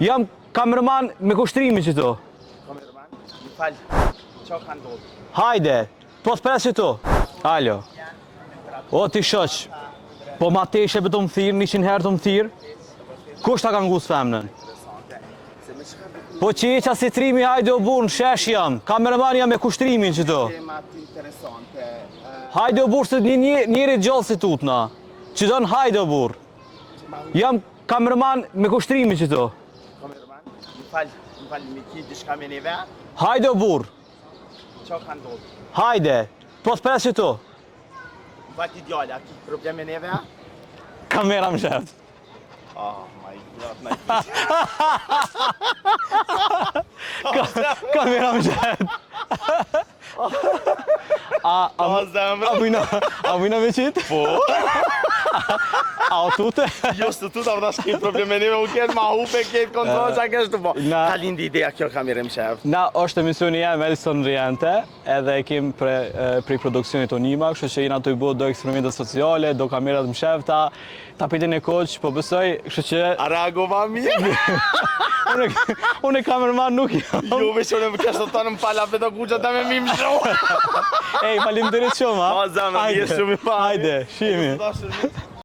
Jam kameraman me kushtrimi që tu. Kameraman, më fal. Çfarë ka ndodhur? Hajde, po t'pres që tu. Alo. O ti shoq, po ma teshe për të më thirë, 100 herë të më thirë. Kush ta ka ngus femnën? Se më çka Po qeqa si trimi, hajde o burë, në shesh jam. Kameraman jam me kushtrimin që tu. tema interesante. Hajde o burë, se njëri gjallë si tutna. Që donë hajde o burë. Jam kameraman me kushtrimin që tu. Kameraman, më fal, më ki diçka me neve? Hajde o burë, Çfarë ka ndodhur? hajde, po t'pres që tu. Më fal ti djala, ki problem me neve? Kamera më sheft. Oh my god, Kamera më sheft. A vujna me qitë? Po? A o tute? Jo, së tu ta vëdash ki problem me neve, u ketë ma hupe, ketë kontrol, qa kështë të po. Ka lindi ideja kjo kamerë më shef. Na, është emisioni jem Elson Riente, edhe e kim pri produksionit Unima, kështu që jena të i bu do eksperimentet sociale, do kamerat më shefta, tapetin e koq, po besoj, kështu që... A reagova mirë? Unë e kamerman nuk jam. Jo, veç unë më kështë të tonë më pala për të kuqa ta me mi më shumë. Ej, falim të rritë shumë, ha? O, zama, mi e shumë i pari. Hajde, shimi.